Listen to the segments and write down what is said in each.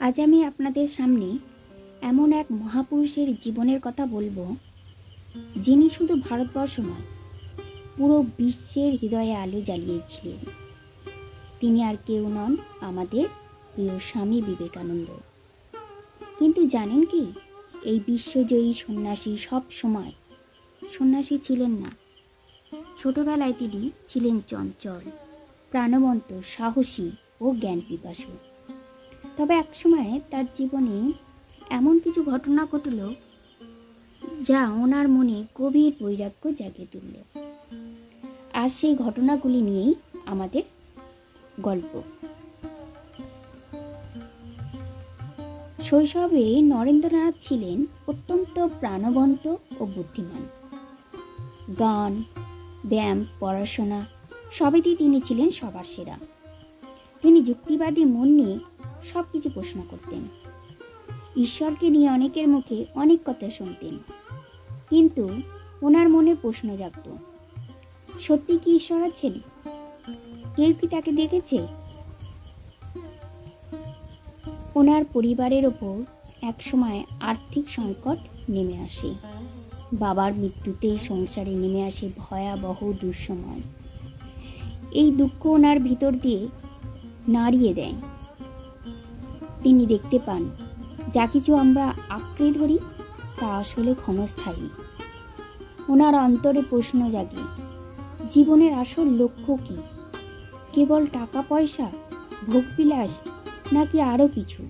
আজ আমি আপনাদের সামনে এমন এক মহাপুরুষের জীবনের কথা বলবো, যিনি শুধু ভারতবর্ষ নয়, পুরো বিশ্বের হৃদয়ে আলো জ্বালিয়েছিলেন। তিনি আর কেউ নন, আমাদের প্রিয় স্বামী বিবেকানন্দ। কিন্তু জানেন কি, এই বিশ্বজয়ী সন্ন্যাসী সব সময় সন্ন্যাসী ছিলেন না। ছোটবেলায় তিনি ছিলেন চঞ্চল, প্রাণবন্ত, সাহসী ও জ্ঞান পিপাসু। তবে একসময় তার জীবনে এমন কিছু ঘটনা ঘটল, যা ওনার মনে গভীর বৈরাগ্য জাগিয়ে তুলল। আর সেই ঘটনাগুলি নিয়েই আমাদের গল্প। শৈশবে নরেন্দ্রনাথ ছিলেন অত্যন্ত প্রাণবন্ত ও বুদ্ধিমান। গান, ব্যায়াম, পড়াশোনা সবেতেই তিনি ছিলেন সবার সেরা। তিনি যুক্তিবাদী মন নিয়ে সব কিছু প্রশ্ন করতেন। ঈশ্বরকে নিয়ে অনেকের মুখে অনেক কথা শুনতেন, কিন্তু ওনার মনে প্রশ্ন জাগত, সত্যি কি ঈশ্বর আছেন? কেউ কি তাকে দেখেছে? ওনার পরিবারের ওপর একসময় আর্থিক সংকট নেমে আসে। বাবার মৃত্যুতে সংসারে নেমে আসে ভয়াবহ দুঃসময়। এই দুঃখ ওনার ভিতর দিয়ে নাড়িয়ে দেয়। তিনি দেখতে পান, যা কিছু আমরা আঁকড়ে ধরি তা আসলে ক্ষণস্থায়ী। ওনার অন্তরে প্রশ্ন জাগে, জীবনের আসল লক্ষ্য কি? কেবল টাকা পয়সা, ভোগবিলাস, নাকি আরো কিছু?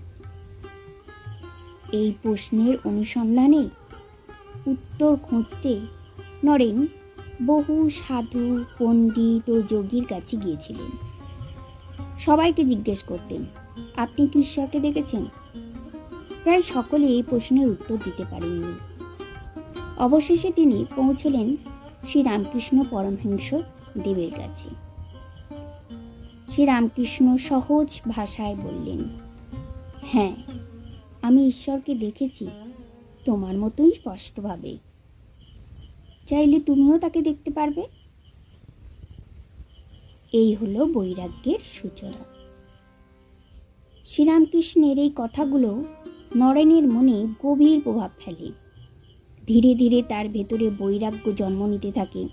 এই প্রশ্নের অনুসন্ধানে উত্তর খুঁজতে নরেন বহু সাধু, পণ্ডিত ও যোগীর কাছে গিয়েছিলেন। সবাইকে জিজ্ঞেস করতেন, আপনি কি ঈশ্বরকে দেখেছেন? প্রায় সকলে এই প্রশ্নের উত্তর দিতে পারেননি। অবশেষে তিনি পৌঁছলেন শ্রীরামকৃষ্ণ পরমহংস দেবের কাছে। শ্রীরামকৃষ্ণ সহজ ভাষায় বললেন, হ্যাঁ, আমি ঈশ্বরকে দেখেছি, তোমার মতোই স্পষ্টভাবে। চাইলে তুমিও তাকে দেখতে পারবে। এই হলো বৈরাগ্যের সূচনা। শ্রীরামকৃষ্ণের এই কথাগুলো নরেনের মনে গভীর প্রভাব ফেলে। ধীরে ধীরে তার ভেতরে বৈরাগ্য জন্ম নিতে থাকে।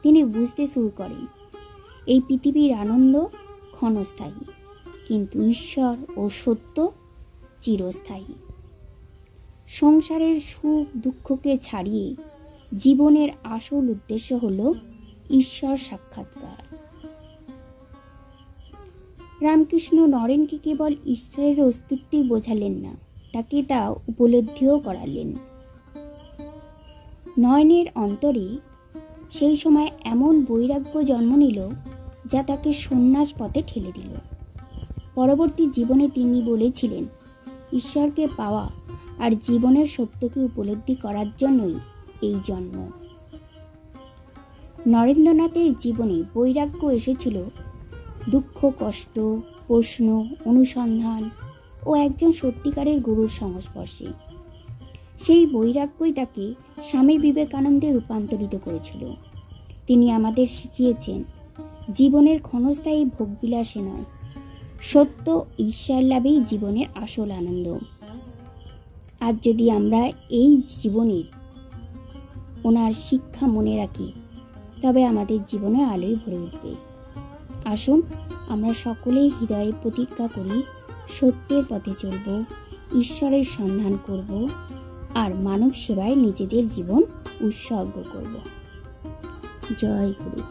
তিনি বুঝতে শুরু করেন, এই পৃথিবীর আনন্দ ক্ষণস্থায়ী, কিন্তু ঈশ্বর ও সত্য চিরস্থায়ী। সংসারের সুখ দুঃখকে ছাড়িয়ে জীবনের আসল উদ্দেশ্য হল ঈশ্বর সাক্ষাৎকার। রামকৃষ্ণ নরেনকে কেবল ঈশ্বরের অস্তিত্বই বোঝালেন না, তাকে তা উপলব্ধিও করালেন। নয়নের অন্তরে সেই সময় এমন বৈরাগ্য জন্ম নিল, যা তাকে সন্ন্যাস পথে ঠেলে দিল। পরবর্তী জীবনে তিনি বলেছিলেন, ঈশ্বরকে পাওয়া আর জীবনের সত্যকে উপলব্ধি করার জন্যই এই জন্ম। নরেন্দ্রনাথের জীবনে বৈরাগ্য এসেছিল দুঃখ, কষ্ট, প্রশ্ন, অনুসন্ধান ও একজন সত্যিকারের গুরুর সংস্পর্শে। সেই বৈরাগ্যই তাকে স্বামী বিবেকানন্দে রূপান্তরিত করেছিল। তিনি আমাদের শিখিয়েছেন, জীবনের ক্ষণস্থায়ী ভোগবিলাসে নয়, সত্য ঈশ্বর লাভেই জীবনের আসল আনন্দ। আজ যদি আমরা এই জীবনের ওনার শিক্ষা মনে রাখি, তবে আমাদের জীবনে আলোয় ভরে উঠবে। আসুন আমরা সকলেই হৃদয়ে প্রতিজ্ঞা করি, সত্যের পথে চলব, ঈশ্বরের সন্ধান করব আর মানব সেবায় নিজেদের জীবন উৎসর্গ করব। জয় গুরু।